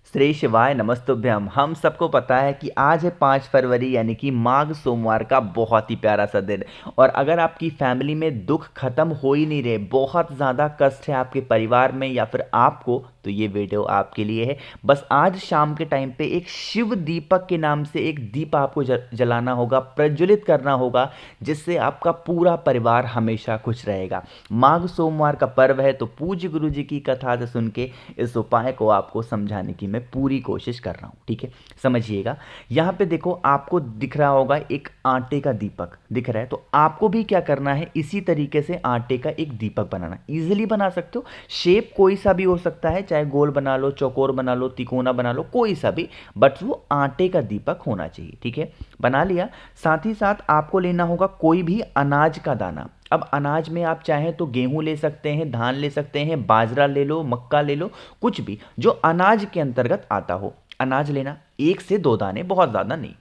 श्री शिवाय नमस्तुभ्यम। हम सबको पता है कि आज है 5 फरवरी यानी कि माघ सोमवार का बहुत ही प्यारा सा दिन। और अगर आपकी फैमिली में दुख खत्म हो ही नहीं रहे, बहुत ज़्यादा कष्ट है आपके परिवार में या फिर आपको, तो ये वीडियो आपके लिए है। बस आज शाम के टाइम पे एक शिव दीपक के नाम से एक दीप आपको जलाना होगा, प्रज्वलित करना होगा, जिससे आपका पूरा परिवार हमेशा खुश रहेगा। माघ सोमवार का पर्व है, तो पूज्य गुरु जी की कथा से सुन के इस उपाय को आपको समझाने की मैं पूरी कोशिश कर रहा हूँ। ठीक है, समझिएगा। यहाँ पे देखो, आपको दिख रहा होगा एक आटे का दीपक दिख रहा है, तो आपको भी क्या करना है, इसी तरीके से आटे का एक दीपक बनाना। इजीली बना सकते हो, शेप कोई सा भी हो सकता है, चाहे गोल बना लो, चौकोर बना लो, तिकोना बना लो, कोई सा भी, बट वो आटे का दीपक होना चाहिए। ठीक है, बना लिया। साथ ही साथ आपको लेना होगा कोई भी अनाज का दाना। अब अनाज में आप चाहें तो गेहूं ले सकते हैं, धान ले सकते हैं, बाजरा ले लो, मक्का ले लो, कुछ भी जो अनाज के अंतर्गत आता हो अनाज लेना। 1 से 2 दाने, बहुत ज़्यादा नहीं।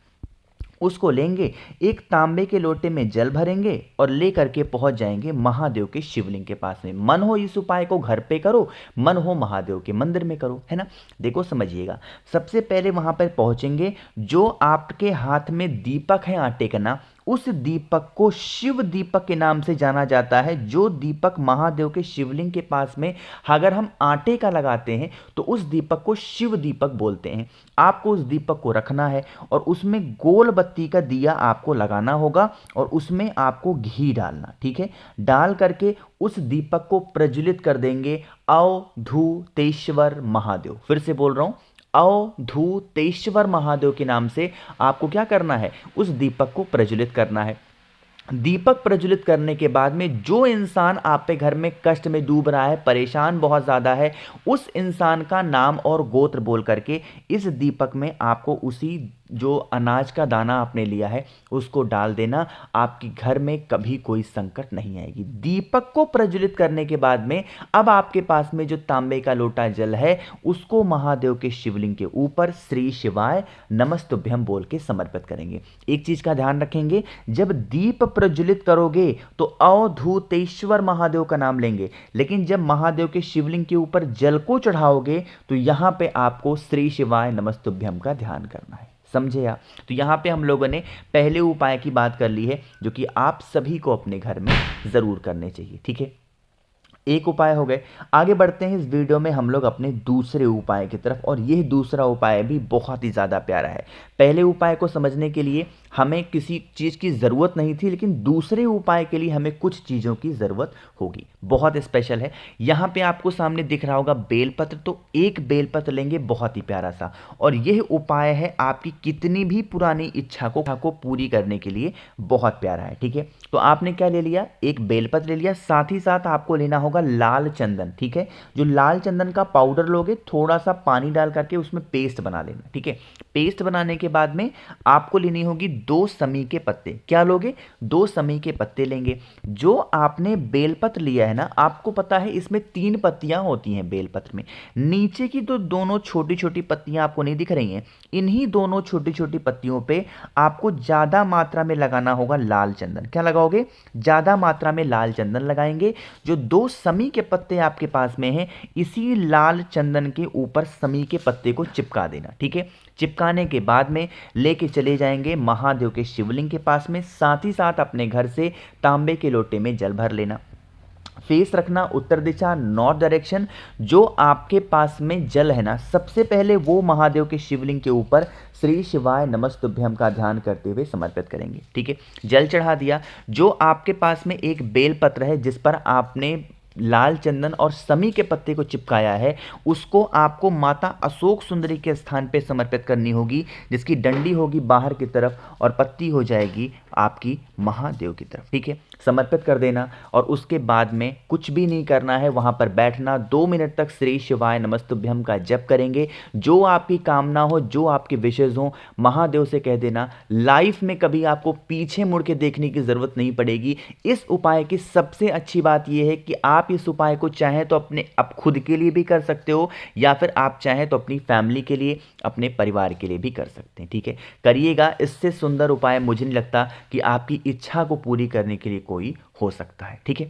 उसको लेंगे, एक तांबे के लोटे में जल भरेंगे और ले करके पहुंच जाएंगे महादेव के शिवलिंग के पास में। मन हो इस उपाय को घर पे करो, मन हो महादेव के मंदिर में करो, है ना। देखो समझिएगा, सबसे पहले वहां पर पहुंचेंगे, जो आपके हाथ में दीपक है आटे का ना, उस दीपक को शिव दीपक के नाम से जाना जाता है। जो दीपक महादेव के शिवलिंग के पास में अगर हम आटे का लगाते हैं तो उस दीपक को शिव दीपक बोलते हैं। आपको उस दीपक को रखना है और उसमें गोल बत्ती का दिया आपको लगाना होगा और उसमें आपको घी डालना। ठीक है, डाल करके उस दीपक को प्रज्वलित कर देंगे। अवधूतेश्वर महादेव, फिर से बोल रहा हूं, अवधूतेश्वर महादेव के नाम से आपको क्या करना है, उस दीपक को प्रज्वलित करना है। दीपक प्रज्वलित करने के बाद में जो इंसान आप पे घर में कष्ट में डूब रहा है, परेशान बहुत ज़्यादा है, उस इंसान का नाम और गोत्र बोल करके इस दीपक में आपको उसी जो अनाज का दाना आपने लिया है उसको डाल देना। आपके घर में कभी कोई संकट नहीं आएगी। दीपक को प्रज्वलित करने के बाद में अब आपके पास में जो तांबे का लोटा जल है उसको महादेव के शिवलिंग के ऊपर श्री शिवाय नमस्तुभ्यम बोल के समर्पित करेंगे। एक चीज का ध्यान रखेंगे, जब दीप प्रज्वलित करोगे तो अवधूतेश्वर महादेव का नाम लेंगे, लेकिन जब महादेव के शिवलिंग के ऊपर जल को चढ़ाओगे तो यहां पे आपको श्री शिवाय नमस्तुभ्यम का ध्यान करना है। समझे आप? तो यहाँ पे हम लोगों ने पहले उपाय की बात कर ली है, जो कि आप सभी को अपने घर में ज़रूर करने चाहिए। ठीक है, एक उपाय हो गए। आगे बढ़ते हैं इस वीडियो में हम लोग अपने दूसरे उपाय की तरफ, और यह दूसरा उपाय भी बहुत ही ज़्यादा प्यारा है। पहले उपाय को समझने के लिए हमें किसी चीज़ की ज़रूरत नहीं थी, लेकिन दूसरे उपाय के लिए हमें कुछ चीज़ों की ज़रूरत होगी। बहुत स्पेशल है। यहाँ पे आपको सामने दिख रहा होगा बेलपत्र, तो एक बेलपत्र लेंगे बहुत ही प्यारा सा, और यह उपाय है आपकी कितनी भी पुरानी इच्छा को पूरी करने के लिए बहुत प्यारा है। ठीक है, तो आपने क्या ले लिया, एक बेलपत्र ले लिया, साथ ही साथ आपको लेना होगा लाल चंदन। ठीक है, जो लाल चंदन का पाउडर लोगे, थोड़ा सा पानी डाल करके उसमें पेस्ट बना लेना। ठीक है, पेस्ट बनाने के बाद में आपको लेनी होगी 2 समी के पत्ते। क्या लोगे, 2 समी के पत्ते लेंगे। जो आपने बेलपत्र लिया है ना, आपको पता है इसमें 3 पत्तियां होती हैं बेलपत्र में। नीचे की तो दोनों छोटी छोटी पत्तियां आपको नहीं दिख रही हैं, इन्हीं दोनों छोटी छोटी पत्तियों पे आपको ज्यादा मात्रा में लगाना होगा लाल चंदन। क्या लगाओगे, ज्यादा मात्रा में लाल चंदन लगाएंगे। जो 2 समी के पत्ते आपके पास में हैं, इसी लाल चंदन के ऊपर समी के पत्ते को चिपका देना। ठीक है, चिपकाने के बाद में लेके चले जाएंगे महादेव के शिवलिंग के पास में। साथ ही साथ अपने घर से तांबे के लोटे में जल भर लेना। फेस रखना उत्तर दिशा, नॉर्थ डायरेक्शन। जो आपके पास में जल है ना, सबसे पहले वो महादेव के शिवलिंग के ऊपर श्री शिवाय नमस्तुभ्यम का ध्यान करते हुए समर्पित करेंगे। ठीक है, जल चढ़ा दिया। जो आपके पास में एक बेलपत्र है जिस पर आपने लाल चंदन और समी के पत्ते को चिपकाया है, उसको आपको माता अशोक सुंदरी के स्थान पे समर्पित करनी होगी, जिसकी डंडी होगी बाहर की तरफ और पत्ती हो जाएगी आपकी महादेव की तरफ। ठीक है, समर्पित कर देना, और उसके बाद में कुछ भी नहीं करना है, वहां पर बैठना। 2 मिनट तक श्री शिवाय नमस्तुभ्यम का जप करेंगे। जो आपकी कामना हो, जो आपके विशेष हो, महादेव से कह देना। लाइफ में कभी आपको पीछे मुड़ के देखने की जरूरत नहीं पड़ेगी। इस उपाय की सबसे अच्छी बात यह है कि आप इस उपाय को चाहें तो अपने आप खुद के लिए भी कर सकते हो, या फिर आप चाहें तो अपनी फैमिली के लिए, अपने परिवार के लिए भी कर सकते हैं। ठीक है, करिएगा। इससे सुंदर उपाय मुझे नहीं लगता कि आपकी इच्छा को पूरी करने के लिए कोई हो सकता है। ठीक है,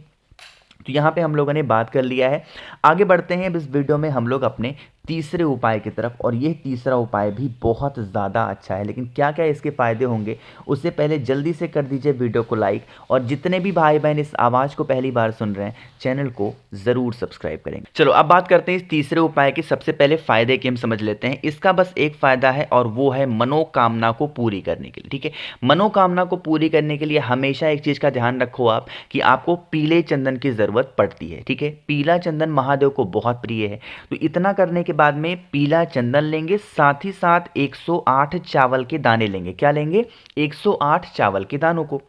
तो यहाँ पे हम लोगों ने बात कर लिया है। आगे बढ़ते हैं। इस वीडियो में हम लोग अपने तीसरे उपाय की तरफ। और ये तीसरा उपाय भी बहुत ज़्यादा अच्छा है, लेकिन क्या क्या इसके फ़ायदे होंगे उससे पहले जल्दी से कर दीजिए वीडियो को लाइक, और जितने भी भाई बहन इस आवाज़ को पहली बार सुन रहे हैं चैनल को ज़रूर सब्सक्राइब करेंगे। चलो अब बात करते हैं इस तीसरे उपाय की। सबसे पहले फ़ायदे की हम समझ लेते हैं। इसका बस एक फ़ायदा है और वो है मनोकामना को पूरी करने के लिए। ठीक है, मनोकामना को पूरी करने के लिए हमेशा एक चीज़ का ध्यान रखो आप कि आपको पीले चंदन की ज़रूरत पड़ती है। ठीक है, पीला चंदन महादेव को बहुत प्रिय है। तो इतना करने के बाद में पीला चंदन लेंगे, साथ ही साथ 108 चावल के दाने लेंगे। क्या लेंगे? 108 चावल के दानों को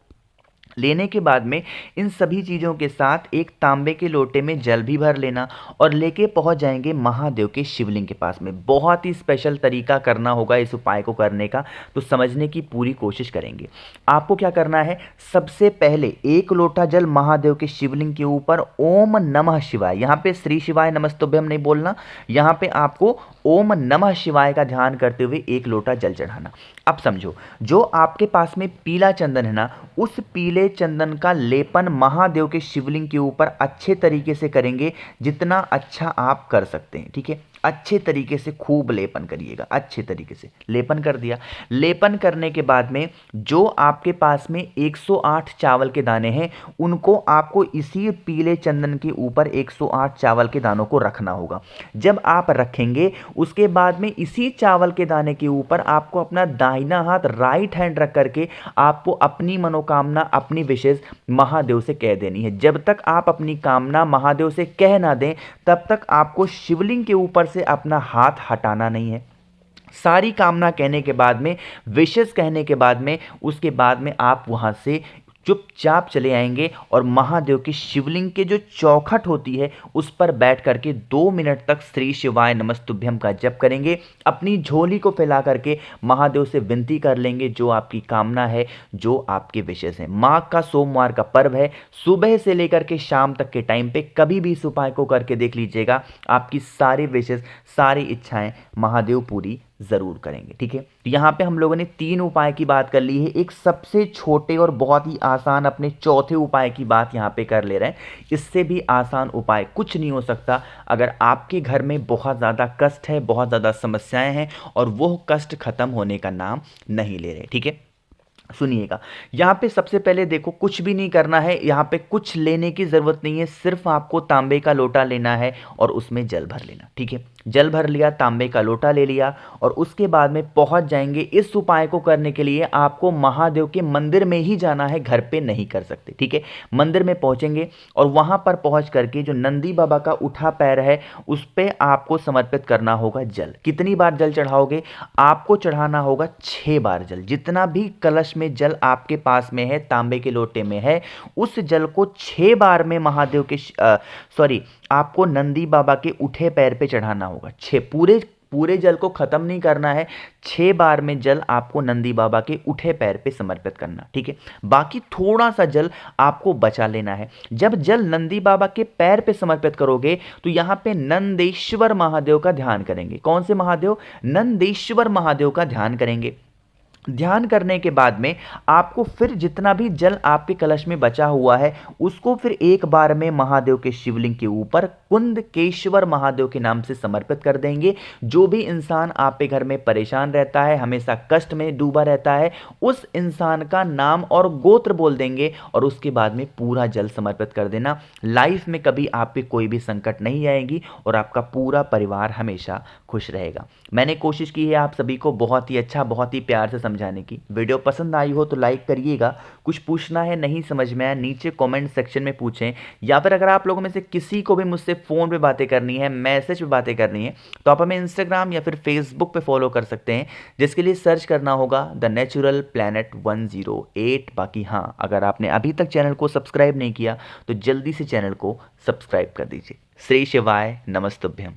लेने के बाद में इन सभी चीज़ों के साथ एक तांबे के लोटे में जल भी भर लेना और लेके पहुंच जाएंगे महादेव के शिवलिंग के पास में। बहुत ही स्पेशल तरीका करना होगा इस उपाय को करने का, तो समझने की पूरी कोशिश करेंगे। आपको क्या करना है, सबसे पहले एक लोटा जल महादेव के शिवलिंग के ऊपर ओम नमः शिवाय, यहाँ पे श्री शिवाय नमस्तुभ्यम नहीं बोलना, यहाँ पे आपको ओम नमः शिवाय का ध्यान करते हुए एक लोटा जल चढ़ाना। अब समझो, जो आपके पास में पीला चंदन है ना, उस पीले चंदन का लेपन महादेव के शिवलिंग के ऊपर अच्छे तरीके से करेंगे, जितना अच्छा आप कर सकते हैं। ठीक है, अच्छे तरीके से खूब लेपन करिएगा। अच्छे तरीके से लेपन कर दिया। लेपन करने के बाद में जो आपके पास में 108 चावल के दाने हैं, उनको आपको इसी पीले चंदन के ऊपर 108 चावल के दानों को रखना होगा। जब आप रखेंगे उसके बाद में इसी चावल के दाने के ऊपर आपको अपना दाहिना हाथ राइट हैंड रख करके आपको अपनी मनोकामना, अपनी विशेष महादेव से कह देनी है। जब तक आप अपनी कामना महादेव से कह ना दें तब तक आपको शिवलिंग के ऊपर से अपना हाथ हटाना नहीं है। सारी कामना कहने के बाद में, विशेष कहने के बाद में, उसके बाद में आप वहां से चुपचाप चले आएंगे और महादेव की शिवलिंग के जो चौखट होती है उस पर बैठ करके 2 मिनट तक श्री शिवाय नमस्तुभ्यम का जप करेंगे। अपनी झोली को फैला करके महादेव से विनती कर लेंगे जो आपकी कामना है, जो आपके विशेष हैं। माघ का सोमवार का पर्व है, सुबह से लेकर के शाम तक के टाइम पे कभी भी इस उपाय को करके देख लीजिएगा, आपकी सारी विशेष, सारी इच्छाएं महादेव पूरी जरूर करेंगे। ठीक है, तो यहाँ पे हम लोगों ने 3 उपाय की बात कर ली है। एक सबसे छोटे और बहुत ही आसान अपने चौथे उपाय की बात यहाँ पे कर ले रहे हैं। इससे भी आसान उपाय कुछ नहीं हो सकता अगर आपके घर में बहुत ज़्यादा कष्ट है, बहुत ज़्यादा समस्याएं हैं और वो कष्ट खत्म होने का नाम नहीं ले रहे। ठीक है, सुनिएगा, यहाँ पे सबसे पहले देखो, कुछ भी नहीं करना है, यहाँ पे कुछ लेने की ज़रूरत नहीं है। सिर्फ आपको तांबे का लोटा लेना है और उसमें जल भर लेना। ठीक है, जल भर लिया, तांबे का लोटा ले लिया और उसके बाद में पहुंच जाएंगे। इस उपाय को करने के लिए आपको महादेव के मंदिर में ही जाना है, घर पे नहीं कर सकते। ठीक है, मंदिर में पहुंचेंगे और वहां पर पहुंच करके जो नंदी बाबा का उठा पैर है उस पे आपको समर्पित करना होगा जल। कितनी बार जल चढ़ाओगे? आपको चढ़ाना होगा 6 बार जल। जितना भी कलश में जल आपके पास में है, तांबे के लोटे में है, उस जल को 6 बार में महादेव के आपको नंदी बाबा के उठे पैर पे चढ़ाना होगा। 6 पूरे जल को खत्म नहीं करना है, 6 बार में जल आपको नंदी बाबा के उठे पैर पे समर्पित करना। ठीक है, बाकी थोड़ा सा जल आपको बचा लेना है। जब जल नंदी बाबा के पैर पे समर्पित करोगे तो यहाँ पे नंदेश्वर महादेव का ध्यान करेंगे। कौन से महादेव? नंदेश्वर महादेव का ध्यान करेंगे। ध्यान करने के बाद में आपको फिर जितना भी जल आपके कलश में बचा हुआ है उसको फिर एक बार में महादेव के शिवलिंग के ऊपर कुंदकेश्वर महादेव के नाम से समर्पित कर देंगे। जो भी इंसान आपके घर में परेशान रहता है, हमेशा कष्ट में डूबा रहता है, उस इंसान का नाम और गोत्र बोल देंगे और उसके बाद में पूरा जल समर्पित कर देना। लाइफ में कभी आप पे कोई भी संकट नहीं आएगी और आपका पूरा परिवार हमेशा खुश रहेगा। मैंने कोशिश की है आप सभी को बहुत ही अच्छा, बहुत ही प्यार से समझाने की। वीडियो पसंद आई हो तो लाइक करिएगा। कुछ पूछना है, नहीं समझ में आया, नीचे कमेंट सेक्शन में पूछें, या फिर अगर आप लोगों में से किसी को भी मुझसे फ़ोन पे बातें करनी है, मैसेज पे बातें करनी है, तो आप हमें इंस्टाग्राम या फिर फेसबुक पे फॉलो कर सकते हैं, जिसके लिए सर्च करना होगा द नेचुरल प्लैनेट 108। बाकी हाँ, अगर आपने अभी तक चैनल को सब्सक्राइब नहीं किया तो जल्दी से चैनल को सब्सक्राइब कर दीजिए। श्री शिवाय नमस्तुभ्यम।